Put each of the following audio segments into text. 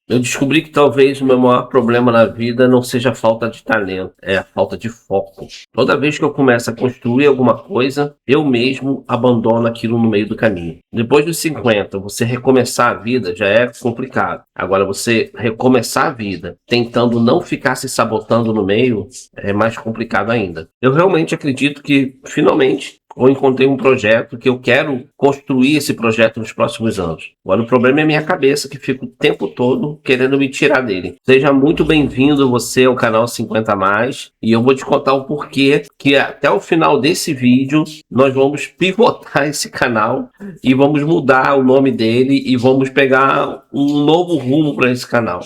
Eu descobri que talvez o meu maior problema na vida não seja a falta de talento, é a falta de foco. Toda vez que eu começo a construir alguma coisa, eu mesmo abandono aquilo no meio do caminho. Depois dos 50, você recomeçar a vida já é complicado. Agora, você recomeçar a vida tentando não ficar se sabotando no meio é mais complicado ainda. Eu realmente acredito que, finalmente, eu encontrei um projeto que eu quero construir esse projeto nos próximos anos. Agora, o problema é a minha cabeça, que fica o tempo todo querendo me tirar dele. Seja muito bem-vindo você ao canal 50 Mais, e eu vou te contar o porquê que até o final desse vídeo nós vamos pivotar esse canal e vamos mudar o nome dele e vamos pegar um novo rumo para esse canal.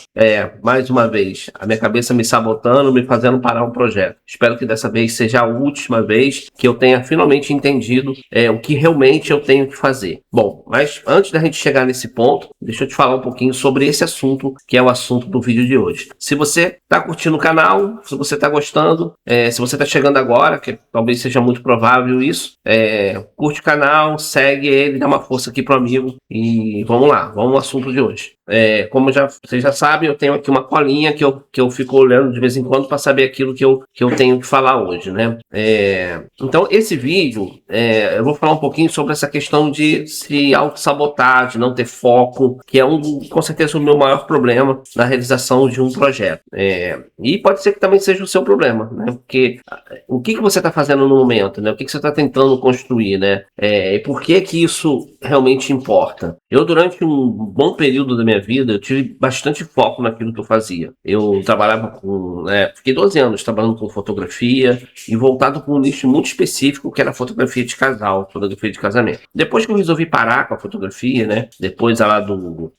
Mais uma vez, a minha cabeça me sabotando, me fazendo parar um projeto. Espero que dessa vez seja a última vez que eu tenha finalmente entendido o que realmente eu tenho que fazer. Bom, mas antes da gente chegar nesse ponto, deixa eu te falar um pouquinho sobre esse assunto, que é o assunto do vídeo de hoje. Se você está curtindo o canal, se você está gostando, se você está chegando agora, que talvez seja muito provável isso, curte o canal, segue ele, dá uma força aqui pro amigo e vamos lá, vamos ao assunto de hoje. Como vocês já sabem, eu tenho aqui uma colinha que eu fico olhando de vez em quando para saber aquilo que eu tenho que falar hoje, né? Então, esse vídeo, eu vou falar um pouquinho sobre essa questão de se auto-sabotar, de não ter foco, que é com certeza o meu maior problema na realização de um projeto. E pode ser que também seja o seu problema, né? Porque o que você está fazendo no momento, né? O que você está tentando construir, né? E por que isso realmente importa? Eu, durante um bom período da minha vida, eu tive bastante foco naquilo que eu fazia. Eu trabalhava fiquei 12 anos trabalhando com fotografia e voltado para um nicho muito específico, que era fotografia de casal, fotografia de casamento. Depois que eu resolvi parar com a fotografia, né? Depois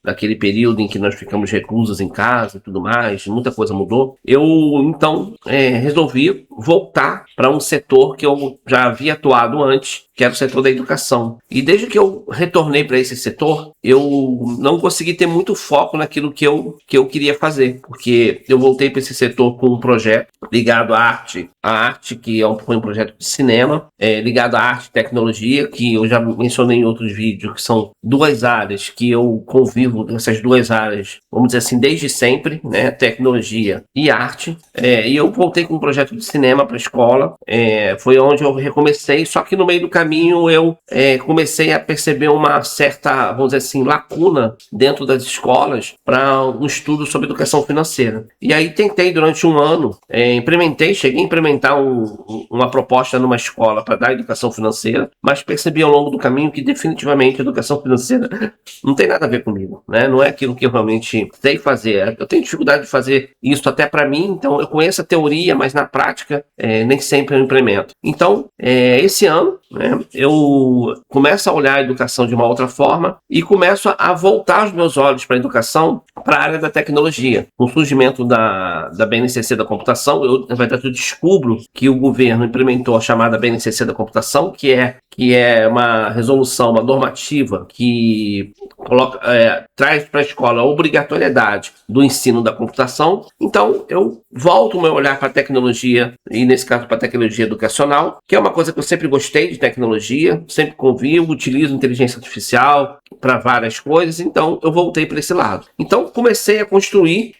daquele período em que nós ficamos reclusos em casa e tudo mais, muita coisa mudou. Eu, então, resolvi voltar para um setor que eu já havia atuado antes, que era o setor da educação. E desde que eu retornei para esse setor, eu não consegui ter muito foco naquilo que eu queria fazer, porque eu voltei para esse setor com um projeto ligado à arte que foi um projeto de cinema, ligado à arte e tecnologia, que eu já mencionei em outros vídeos, que são duas áreas que eu convivo nessas duas áreas, vamos dizer assim, desde sempre, né? Tecnologia e arte. E eu voltei com um projeto de cinema para a escola, foi onde eu recomecei, só que no meio do caminho eu comecei a perceber uma certa, vamos dizer assim, lacuna dentro das escolas para um estudo sobre educação financeira. E aí tentei durante um ano, cheguei a implementar uma proposta numa escola para dar educação financeira, mas percebi ao longo do caminho que definitivamente a educação financeira não tem nada a ver comigo, né? Não é aquilo que eu realmente sei fazer. Eu tenho dificuldade de fazer isso até para mim, então eu conheço a teoria, mas na prática nem sempre eu implemento. Então, esse ano, né, eu começo a olhar a educação de uma outra forma e começo a voltar os meus olhos para a educação, para a área da tecnologia. Com o surgimento da BNCC da computação, na verdade, eu descubro que o governo implementou a chamada BNCC da computação, que é uma resolução, uma normativa que traz para a escola a obrigatoriedade do ensino da computação. Então, eu volto o meu olhar para a tecnologia, e nesse caso para a tecnologia educacional, que é uma coisa que eu sempre gostei de tecnologia, sempre convivo, utilizo inteligência artificial para várias coisas, então eu voltei para esse lado. Então, comecei a construir,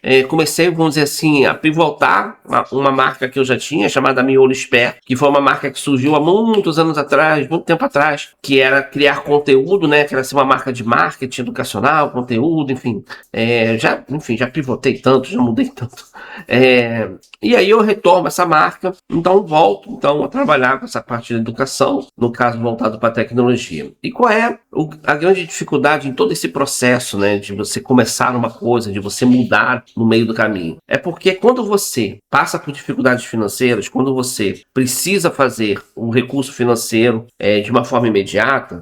vamos dizer assim, a pivotar uma marca que eu já tinha, chamada Miolo Expert, que foi uma marca que surgiu há muitos anos atrás, muito tempo atrás, que era criar conteúdo, né? Que era assim, uma marca de marketing educacional, conteúdo, enfim. Já pivotei tanto, já mudei tanto. E aí eu retorno essa marca, então volto a trabalhar com essa parte da educação, no caso voltado para a tecnologia. E qual é a grande dificuldade em todo esse processo, né, de você começar uma coisa, de você mudar no meio do caminho? É porque quando você passa por dificuldades financeiras, quando você precisa fazer um recurso financeiro de uma forma imediata,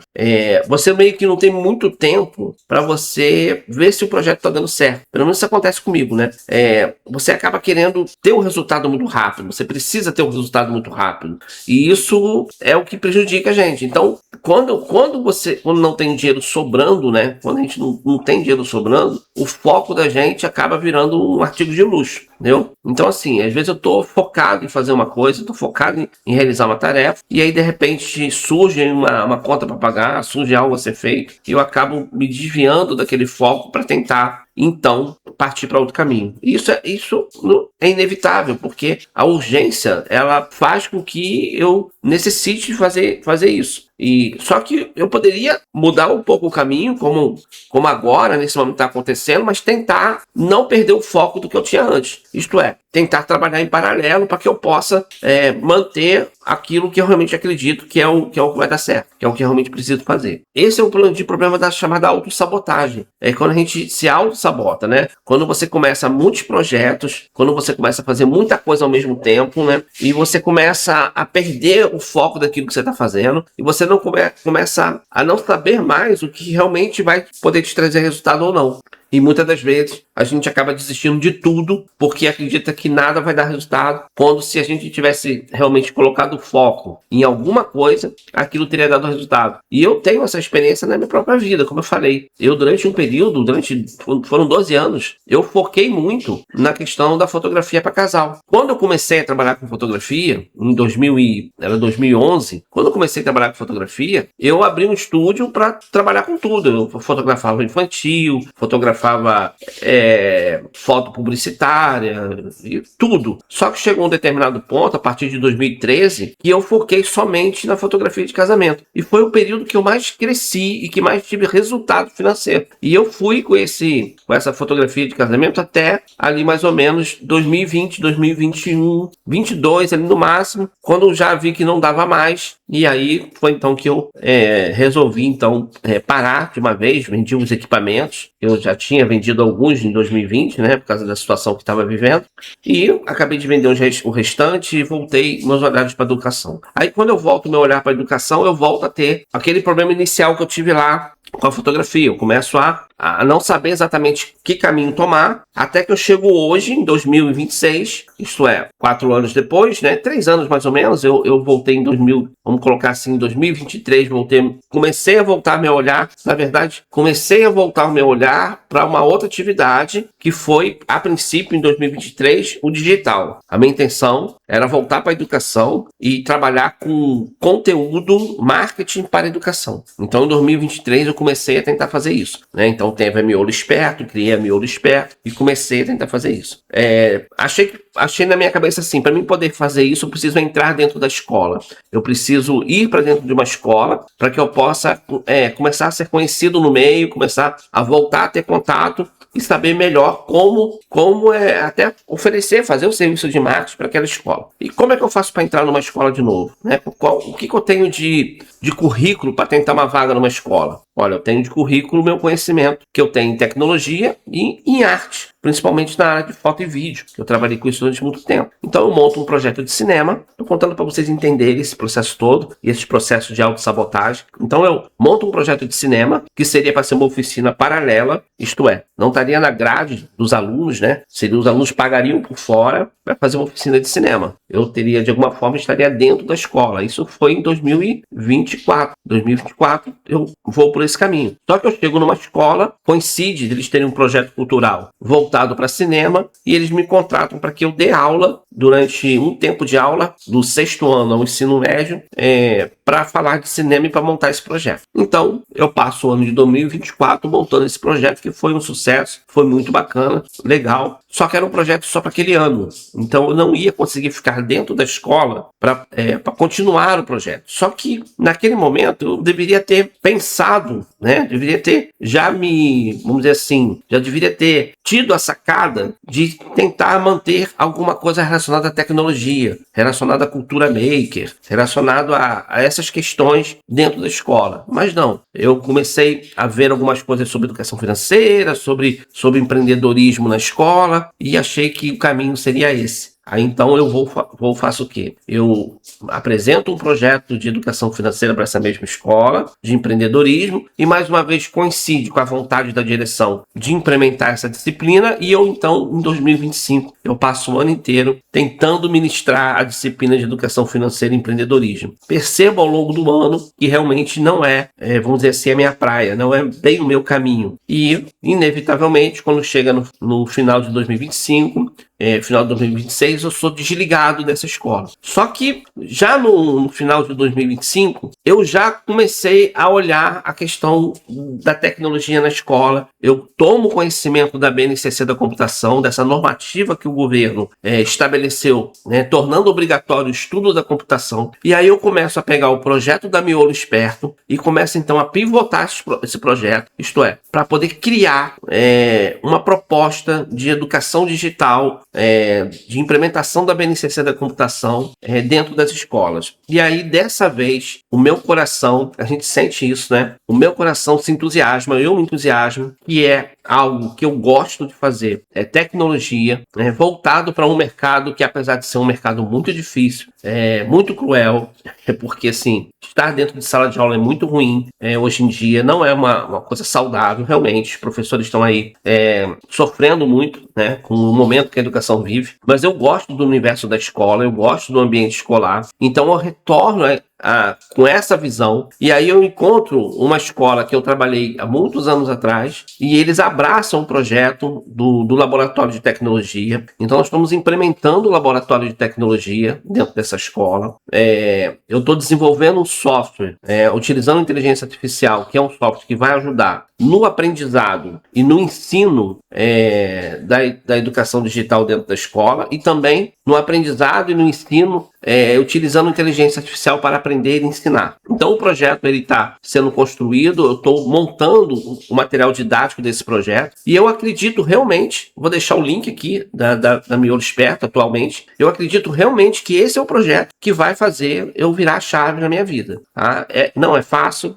você meio que não tem muito tempo para você ver se o projeto está dando certo. Pelo menos isso acontece comigo, né? Você acaba querendo ter um resultado muito rápido, você precisa ter um resultado muito rápido, e isso é o que prejudica a gente. Então, quando não tem dinheiro sobrando, né? Quando a gente não tem dinheiro sobrando, o foco da gente acaba virando um artigo de luxo, entendeu? Então, assim, às vezes eu tô focado em fazer uma coisa, tô focado em realizar uma tarefa, e aí de repente surge uma conta para pagar, surge algo a ser feito, e eu acabo me desviando daquele foco para tentar então partir para outro caminho. Isso é inevitável, porque a urgência ela faz com que eu necessite fazer isso. E só que eu poderia mudar um pouco o caminho, como agora, nesse momento está acontecendo, mas tentar não perder o foco do que eu tinha antes. Isto é, tentar trabalhar em paralelo para que eu possa manter aquilo que eu realmente acredito que é o que vai dar certo, que é o que eu realmente preciso fazer. Esse é o problema da chamada autossabotagem. É quando a gente se autossabota, né? Quando você começa muitos projetos, quando você começa a fazer muita coisa ao mesmo tempo, né? E você começa a perder o foco daquilo que você está fazendo, e você não começa a não saber mais o que realmente vai poder te trazer resultado ou não. E muitas das vezes a gente acaba desistindo de tudo porque acredita que nada vai dar resultado, quando se a gente tivesse realmente colocado foco em alguma coisa, aquilo teria dado resultado. E eu tenho essa experiência na minha própria vida, como eu falei. Eu durante um período, foram 12 anos, eu foquei muito na questão da fotografia para casal. Quando eu comecei a trabalhar com fotografia, em 2011, quando eu comecei a trabalhar com fotografia, eu abri um estúdio para trabalhar com tudo. Eu fotografava infantil, fotografava foto publicitária e tudo. Só que chegou um determinado ponto, a partir de 2013, que eu foquei somente na fotografia de casamento. E foi o período que eu mais cresci e que mais tive resultado financeiro. E eu fui com essa fotografia de casamento até ali mais ou menos 2020, 2021, 22 ali no máximo, quando eu já vi que não dava mais. E aí foi então que eu resolvi então parar de uma vez, vendi uns equipamentos. Eu já tinha vendido alguns em 2020, né, por causa da situação que estava vivendo, e acabei de vender o restante e voltei meus olhares para a educação. Aí quando eu volto meu olhar para a educação, eu volto a ter aquele problema inicial que eu tive lá com a fotografia. Eu começo a não saber exatamente que caminho tomar, até que eu chego hoje, em 2026, isto é, 4 anos depois, né, 3 anos mais ou menos, eu voltei em 2000, vamos colocar assim, em 2023, comecei a voltar meu olhar, na verdade, comecei a voltar o meu olhar para uma outra atividade, que foi, a princípio, em 2023, o digital. A minha intenção era voltar para a educação e trabalhar com conteúdo, marketing para a educação. Então, em 2023, eu comecei a tentar fazer isso, né? Então, teve a Miolo Esperto, criei a Miolo Esperto e comecei a tentar fazer isso. Achei na minha cabeça assim, para mim poder fazer isso, eu preciso entrar dentro da escola. Eu preciso ir para dentro de uma escola para que eu possa começar a ser conhecido no meio, começar a voltar a ter contato e saber melhor como até fazer o serviço de marketing para aquela escola. E como é que eu faço para entrar numa escola de novo? Né? O que eu tenho de currículo para tentar uma vaga numa escola? Olha, eu tenho de currículo o meu conhecimento que eu tenho em tecnologia e em arte, principalmente na área de foto e vídeo, que eu trabalhei com isso durante muito tempo. Então eu monto um projeto de cinema, estou contando para vocês entenderem esse processo todo e esse processo de autossabotagem. Então eu monto um projeto de cinema, que seria para ser uma oficina paralela, isto é, não estaria na grade dos alunos, né? Os alunos pagariam por fora para fazer uma oficina de cinema. Eu teria, de alguma forma, estaria dentro da escola. Isso foi em 2024. 2024 eu vou por esse caminho. Só que eu chego numa escola, coincide de eles terem um projeto cultural voltado para cinema e eles me contratam para que eu dê aula durante um tempo de aula do 6º ano ao ensino médio para falar de cinema e para montar esse projeto. Então eu passo o ano de 2024 montando esse projeto, que foi um sucesso, foi muito bacana, legal. Só que era um projeto só para aquele ano. Então eu não ia conseguir ficar dentro da escola para continuar o projeto. Só que naquele momento eu deveria ter pensado, né? Deveria ter vamos dizer assim, já deveria ter tido a sacada de tentar manter alguma coisa relacionada à tecnologia, relacionada à cultura maker, relacionado a essas questões dentro da escola. Mas não, eu comecei a ver algumas coisas sobre educação financeira, sobre empreendedorismo na escola, e achei que o caminho seria esse. Aí então eu faço o quê? Eu apresento um projeto de educação financeira para essa mesma escola, de empreendedorismo, e mais uma vez coincide com a vontade da direção de implementar essa disciplina, e eu então, em 2025, eu passo o ano inteiro tentando ministrar a disciplina de educação financeira e empreendedorismo. Percebo ao longo do ano que realmente não vamos dizer assim, a minha praia, não é bem o meu caminho. E, inevitavelmente, quando chega no final de 2025, final de 2026, eu sou desligado dessa escola. Só que já no final de 2025, eu já comecei a olhar a questão da tecnologia na escola. Eu tomo conhecimento da BNCC da computação, dessa normativa que o governo estabeleceu, né, tornando obrigatório o estudo da computação. E aí eu começo a pegar o projeto da Miolo Esperto e começo então a pivotar esse projeto, isto é, para poder criar uma proposta de educação digital, de implementação da BNCC da computação dentro das escolas. E aí, dessa vez, o meu coração, a gente sente isso, né? O meu coração se entusiasma, eu me entusiasmo, que é algo que eu gosto de fazer, é tecnologia, voltado para um mercado que, apesar de ser um mercado muito difícil, muito cruel, porque assim, estar dentro de sala de aula é muito ruim, hoje em dia não é uma coisa saudável, realmente. Os professores estão aí sofrendo muito, né, com o momento que a educação vive, mas eu gosto do universo da escola, eu gosto do ambiente escolar, então eu retorno com essa visão, e aí eu encontro uma escola que eu trabalhei há muitos anos atrás, e eles abraçam o projeto do laboratório de tecnologia. Então nós estamos implementando o laboratório de tecnologia dentro dessa escola. Eu estou desenvolvendo um software, utilizando inteligência artificial, que é um software que vai ajudar no aprendizado e no ensino da educação digital dentro da escola, e também no aprendizado e no ensino utilizando inteligência artificial para aprender e ensinar. Então o projeto está sendo construído, eu estou montando o material didático desse projeto, e eu acredito realmente, vou deixar o link aqui da Miolo Esperto atualmente, eu acredito realmente que esse é o projeto que vai fazer eu virar a chave na minha vida. Tá? Não é fácil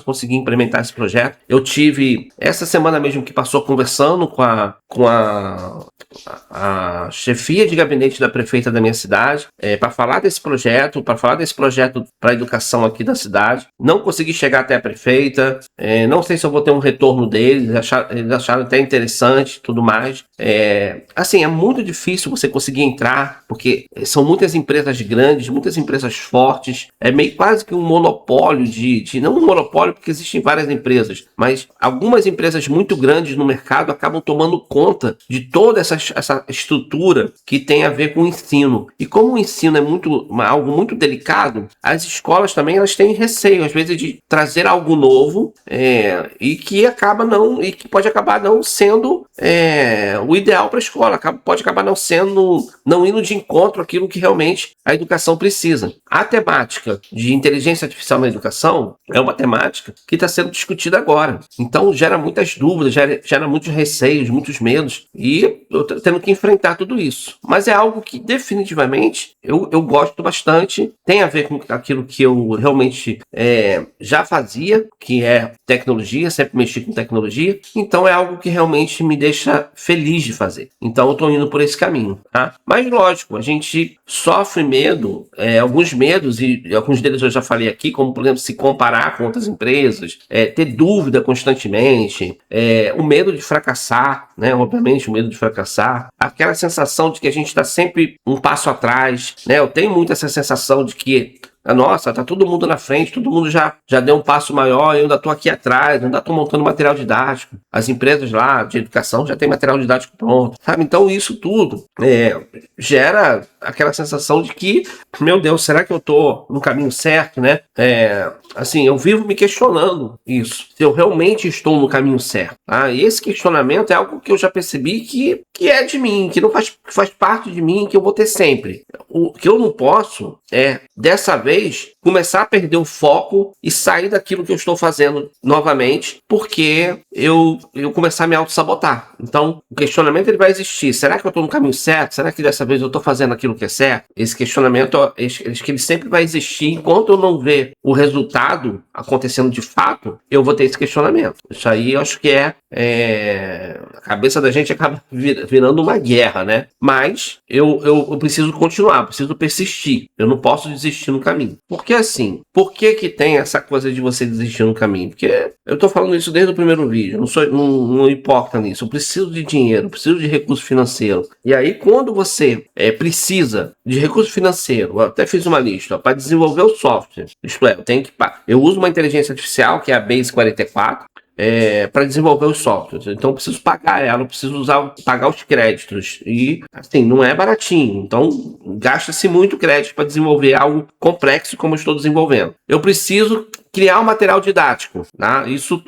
conseguir implementar esse projeto. Eu tive, essa semana mesmo que passou, conversando com a chefia de gabinete da prefeita da minha cidade, para falar desse projeto para a educação aqui da cidade. Não consegui chegar até a prefeita, não sei se eu vou ter um retorno deles, eles acharam até interessante e tudo mais. Assim, é muito difícil você conseguir entrar, porque são muitas empresas grandes, muitas empresas fortes, é meio quase que um monopólio não um monopólio, porque existem várias empresas, mas algumas empresas muito grandes no mercado acabam tomando conta de toda essa estrutura que tem a ver com o ensino. E como o ensino é algo muito delicado, as escolas também elas têm receio, às vezes, de trazer algo novo e que pode acabar não sendo o ideal para a escola, pode acabar não indo de encontro àquilo que realmente a educação precisa. A temática de inteligência artificial na educação é uma temática que está sendo discutida agora. Então gera muitas dúvidas, gera muitos receios, muitos medos, e eu tô tendo que enfrentar tudo isso. Mas é algo que definitivamente eu gosto bastante, tem a ver com aquilo que eu realmente já fazia, que é tecnologia, sempre mexi com tecnologia, então é algo que realmente me deixa feliz de fazer. Então eu estou indo por esse caminho, tá? Mas lógico, a gente sofre medo, alguns medos, e alguns deles eu já falei aqui, como por exemplo se comparar com outras empresas, ter dúvida constantemente, o medo de fracassar, né? Obviamente o medo de fracassar, aquela sensação de que a gente está sempre um passo atrás, né? Eu tenho muito essa sensação de que nossa, tá todo mundo na frente, todo mundo já deu um passo maior, eu ainda tô aqui atrás, ainda tô montando material didático. As empresas lá de educação já tem material didático pronto, sabe? Então isso tudo gera aquela sensação de que, meu Deus, será que eu tô no caminho certo, né? Assim, eu vivo me questionando isso, se eu realmente estou no caminho certo. E esse questionamento é algo que eu já percebi que é de mim, que não faz parte de mim, que eu vou ter sempre. O que eu não posso dessa vez, começar a perder o foco e sair daquilo que eu estou fazendo novamente, porque eu começar a me auto-sabotar. Então, o questionamento ele vai existir. Será que eu estou no caminho certo? Será que dessa vez eu estou fazendo aquilo que é certo? Esse questionamento, acho que ele sempre vai existir. Enquanto eu não ver o resultado acontecendo de fato, eu vou ter esse questionamento. Isso aí eu acho que a cabeça da gente acaba virando uma guerra, né? Mas eu preciso continuar, preciso persistir. Eu não posso desistir no caminho. Porque assim, por que tem essa coisa de você desistir no caminho? Porque eu tô falando isso desde o primeiro vídeo, não importa nisso. Eu preciso de dinheiro, eu preciso de recurso financeiro. E aí, quando você precisa de recurso financeiro, eu até fiz uma lista para desenvolver o software. Isto é, eu uso uma inteligência artificial, que é a Base 44, para desenvolver os softwares. Então eu preciso pagar ela, eu preciso pagar os créditos. E assim, não é baratinho. Então gasta-se muito crédito para desenvolver algo complexo como eu estou desenvolvendo. Eu preciso criar um material didático, tá? Isso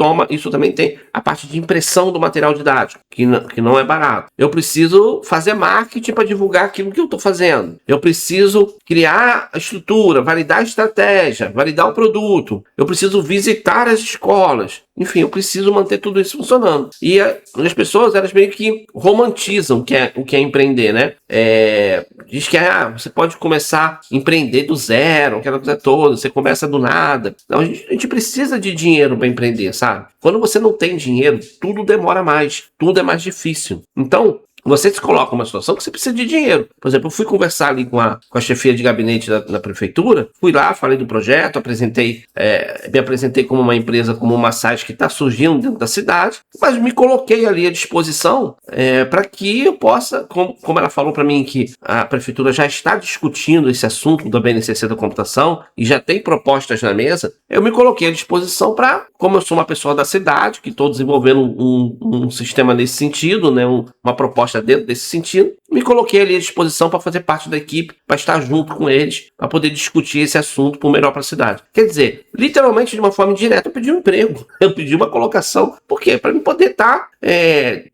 também tem a parte de impressão do material didático, que não é barato. Eu preciso fazer marketing para divulgar aquilo que eu estou fazendo. Eu preciso criar a estrutura, validar a estratégia, validar o produto. Eu preciso visitar as escolas. Enfim, eu preciso manter tudo isso funcionando. E as pessoas, elas meio que romantizam o que é empreender, né? Diz que você pode começar a empreender do zero, aquela coisa toda, você começa do nada. Não, a gente precisa de dinheiro para empreender, sabe? Quando você não tem dinheiro, tudo demora mais, tudo é mais difícil. Então, você se coloca numa situação que você precisa de dinheiro. Por exemplo, eu fui conversar ali com a chefia de gabinete da prefeitura, fui lá, falei do projeto, me apresentei como uma empresa, como uma SaaS que está surgindo dentro da cidade, mas me coloquei ali à disposição para que eu possa, como ela falou para mim que a prefeitura já está discutindo esse assunto da BNCC da computação e já tem propostas na mesa, eu me coloquei à disposição para, como eu sou uma pessoa da cidade, que estou desenvolvendo um sistema nesse sentido, né, uma proposta dentro desse sentido, me coloquei ali à disposição para fazer parte da equipe, para estar junto com eles, para poder discutir esse assunto por melhor para a cidade. Quer dizer, literalmente de uma forma indireta, eu pedi um emprego, eu pedi uma colocação. Por quê? Para eu poder estar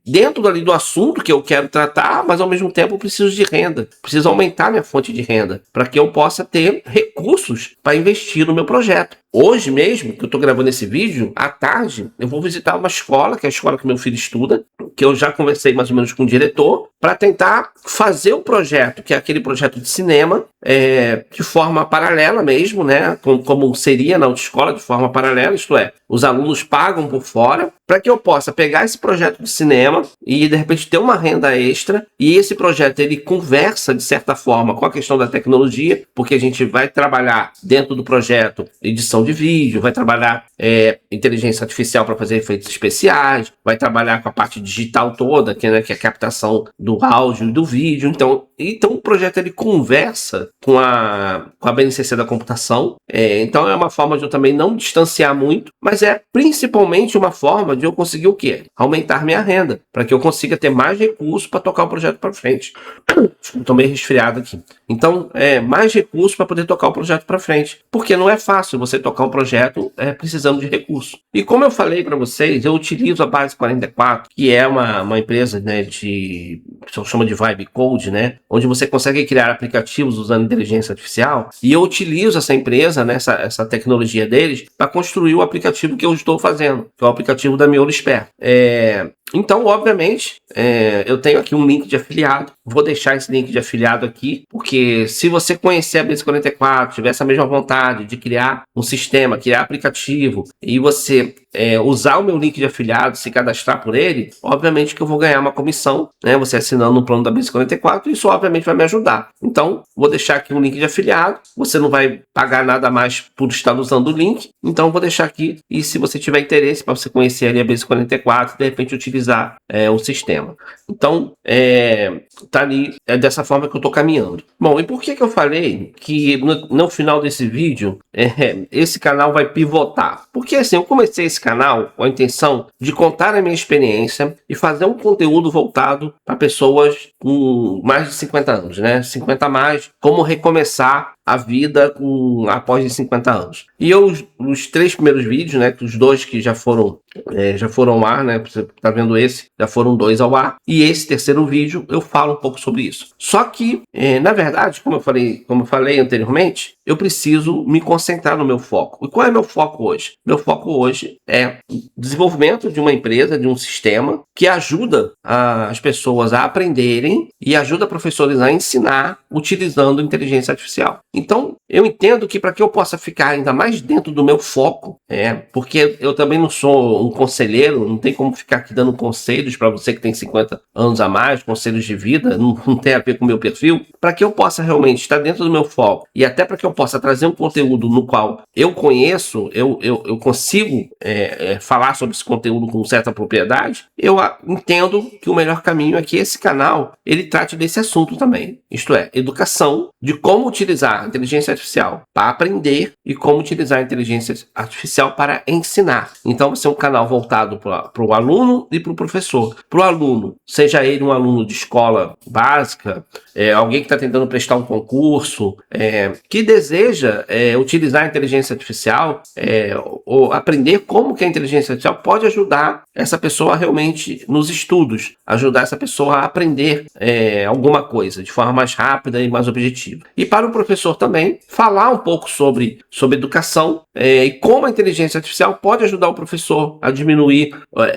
dentro ali do assunto que eu quero tratar, mas ao mesmo tempo eu preciso de renda, preciso aumentar minha fonte de renda, para que eu possa ter recursos para investir no meu projeto. Hoje mesmo, que eu estou gravando esse vídeo, à tarde, eu vou visitar uma escola, que é a escola que meu filho estuda, que eu já conversei mais ou menos com o diretor, para tentar fazer o projeto, que é aquele projeto de cinema, de forma paralela mesmo, né? Como seria na autoescola, de forma paralela, isto é, os alunos pagam por fora, para que eu possa pegar esse projeto de cinema e, de repente, ter uma renda extra, e esse projeto, ele conversa, de certa forma, com a questão da tecnologia, porque a gente vai trabalhar dentro do projeto edição de vídeo, vai trabalhar inteligência artificial para fazer efeitos especiais, vai trabalhar com a parte digital toda, que é a captação do áudio e do vídeo. Então o projeto, ele conversa com a BNCC da computação. Então é uma forma de eu também não distanciar muito, mas é principalmente uma forma de eu conseguir o quê? Aumentar minha renda, para que eu consiga ter mais recursos para tocar o projeto para frente. Estou meio resfriado aqui. Então, mais recursos para poder tocar o projeto para frente, porque não é fácil você tocar um projeto precisando de recursos. E como eu falei para vocês, eu utilizo a Base 44, que é uma empresa, né, que se chama de Vibe Code, né, onde você consegue criar aplicativos usando inteligência artificial, e eu utilizo essa empresa, né, essa tecnologia deles, para construir o aplicativo que eu estou fazendo, que é o aplicativo da Miolo Expert. Então, obviamente, eu tenho aqui um link de afiliado. Vou deixar esse link de afiliado aqui, porque se você conhecer a Base 44, tiver essa mesma vontade de criar um sistema, criar aplicativo, e você usar o meu link de afiliado, se cadastrar por ele, obviamente que eu vou ganhar uma comissão, né? Você assinando um plano da Base 44, isso obviamente vai me ajudar. Então, vou deixar aqui um link de afiliado. Você não vai pagar nada mais por estar usando o link. Então, vou deixar aqui. E se você tiver interesse para você conhecer ali a Base 44, de repente utilizar o sistema. Então, tá ali, dessa forma que eu tô caminhando. Bom, e por que eu falei que no final desse vídeo, esse canal vai pivotar? Porque assim, eu comecei esse canal com a intenção de contar a minha experiência e fazer um conteúdo voltado para pessoas com mais de 50 anos, né? 50 a mais, como recomeçar a vida após os 50 anos. E os 3 primeiros vídeos, né, os 2 que já foram ao ar, né, você tá vendo esse, já foram 2 ao ar, e esse terceiro vídeo eu falo um pouco sobre isso. Só que, na verdade, como eu falei anteriormente, eu preciso me concentrar no meu foco. E qual é meu foco hoje? Meu foco hoje é o desenvolvimento de uma empresa, de um sistema que ajuda as pessoas a aprenderem e ajuda professores a ensinar utilizando inteligência artificial. Então, eu entendo que para que eu possa ficar ainda mais dentro do meu foco, porque eu também não sou um conselheiro, não tem como ficar aqui dando conselhos para você que tem 50 anos a mais, conselhos de vida, não tem a ver com o meu perfil, para que eu possa realmente estar dentro do meu foco e até para que eu possa trazer um conteúdo no qual eu conheço, eu consigo falar sobre esse conteúdo com certa propriedade, eu entendo que o melhor caminho é que esse canal, ele trate desse assunto também, isto é, educação de como utilizar a inteligência artificial? Para aprender e como utilizar a inteligência artificial para ensinar. Então, vai ser um canal voltado para o aluno e para o professor. Para o aluno, seja ele um aluno de escola básica, alguém que está tentando prestar um concurso, que deseja utilizar a inteligência artificial, ou aprender como que a inteligência artificial pode ajudar essa pessoa realmente nos estudos, ajudar essa pessoa a aprender alguma coisa de forma mais rápida e mais objetiva. E para o professor também, falar um pouco sobre educação e como a inteligência artificial pode ajudar o professor a diminuir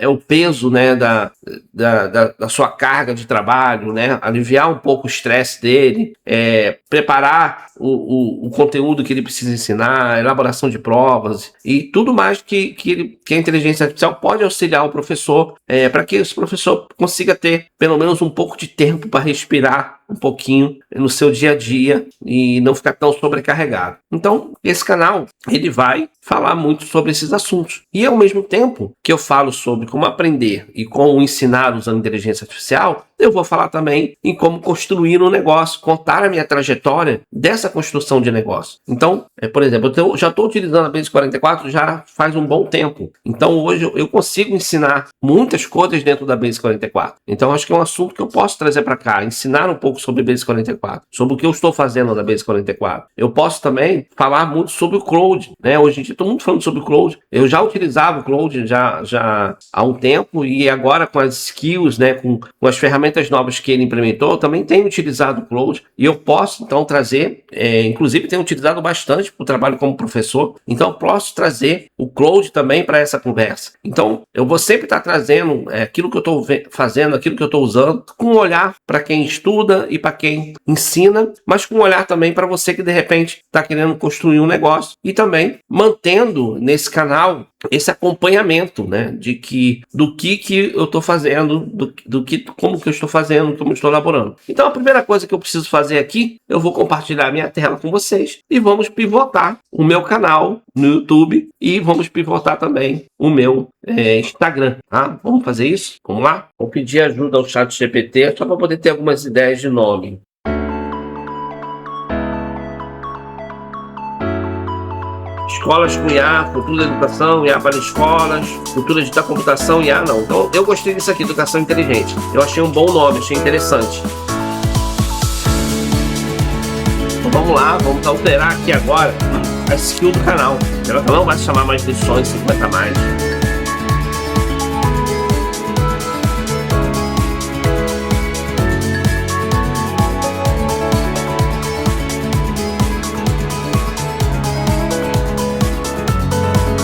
o peso, né, da sua carga de trabalho, né, aliviar um pouco o estresse dele, preparar o conteúdo que ele precisa ensinar, elaboração de provas e tudo mais que a inteligência artificial pode auxiliar o professor para que esse professor consiga ter pelo menos um pouco de tempo para respirar um pouquinho no seu dia a dia e não ficar tão sobrecarregado. Então, esse canal, ele vai falar muito sobre esses assuntos. E ao mesmo tempo que eu falo sobre como aprender e como ensinar usando inteligência artificial, eu vou falar também em como construir um negócio, contar a minha trajetória dessa construção de negócio. Então, por exemplo, eu já estou utilizando a Base 44 já faz um bom tempo. Então, hoje eu consigo ensinar muitas coisas dentro da Base 44. Então, acho que é um assunto que eu posso trazer para cá, ensinar um pouco sobre Base 44, sobre o que eu estou fazendo na Base 44. Eu posso também falar muito sobre o Cloud, né? Hoje em dia estou muito falando sobre o Cloud. Eu já utilizava o Cloud já há um tempo e agora com as skills, né, com as ferramentas novas que ele implementou, eu também tenho utilizado o Cloud e eu posso então trazer, inclusive tenho utilizado bastante para o trabalho como professor, então eu posso trazer o Cloud também para essa conversa. Então eu vou sempre estar trazendo aquilo que eu estou fazendo, aquilo que eu estou usando, com um olhar para quem estuda e para quem ensina, mas com um olhar também para você que de repente está querendo construir um negócio e também mantendo nesse canal esse acompanhamento, né, do que eu estou fazendo, como que eu estou fazendo, como eu estou elaborando. Então a primeira coisa que eu preciso fazer aqui, eu vou compartilhar minha tela com vocês e vamos pivotar o meu canal no YouTube e vamos pivotar também o meu Instagram, tá? Vamos fazer isso? Vamos lá? Vou pedir ajuda ao ChatGPT só para poder ter algumas ideias de nome. Escolas com IA, futuro da educação, IA para escolas, futuro da computação, IA não. Então eu gostei disso aqui, educação inteligente. Eu achei um bom nome, achei interessante. Então vamos lá, vamos alterar aqui agora a skill do canal. Ela não vai se chamar mais lições 50 mais.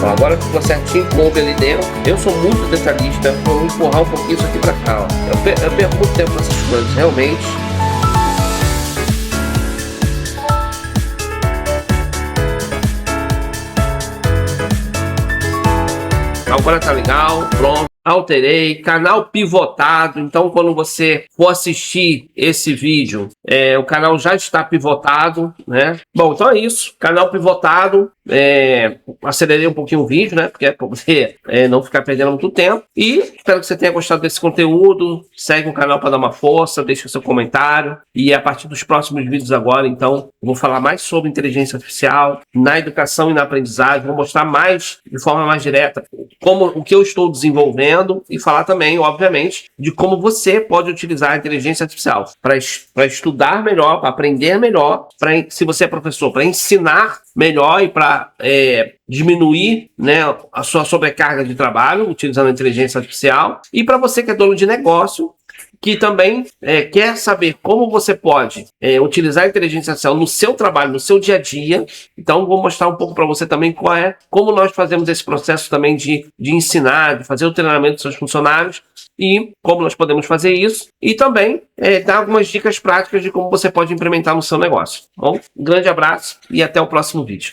Agora ficou certinho, coube ali dentro. Eu sou muito detalhista, vou empurrar um pouquinho isso aqui pra cá, ó. Eu perco muito tempo nessas coisas, realmente. Agora tá legal, pronto. Alterei, canal pivotado, então quando você for assistir esse vídeo, o canal já está pivotado, né? Bom, então é isso, canal pivotado, acelerei um pouquinho o vídeo, né? Porque é para você não ficar perdendo muito tempo. E espero que você tenha gostado desse conteúdo, segue o canal para dar uma força, deixa o seu comentário. E a partir dos próximos vídeos agora, então, eu vou falar mais sobre inteligência artificial na educação e na aprendizagem, vou mostrar mais, de forma mais direta, o que eu estou desenvolvendo e falar também, obviamente, de como você pode utilizar a inteligência artificial para estudar melhor, para aprender melhor, se você é professor, para ensinar melhor e para diminuir, né, a sua sobrecarga de trabalho utilizando a inteligência artificial, e para você que é dono de negócio, que também quer saber como você pode utilizar a inteligência artificial no seu trabalho, no seu dia a dia. Então vou mostrar um pouco para você também como nós fazemos esse processo também de ensinar, de fazer o treinamento dos seus funcionários e como nós podemos fazer isso, e também dar algumas dicas práticas de como você pode implementar no seu negócio. Bom, um grande abraço e até o próximo vídeo.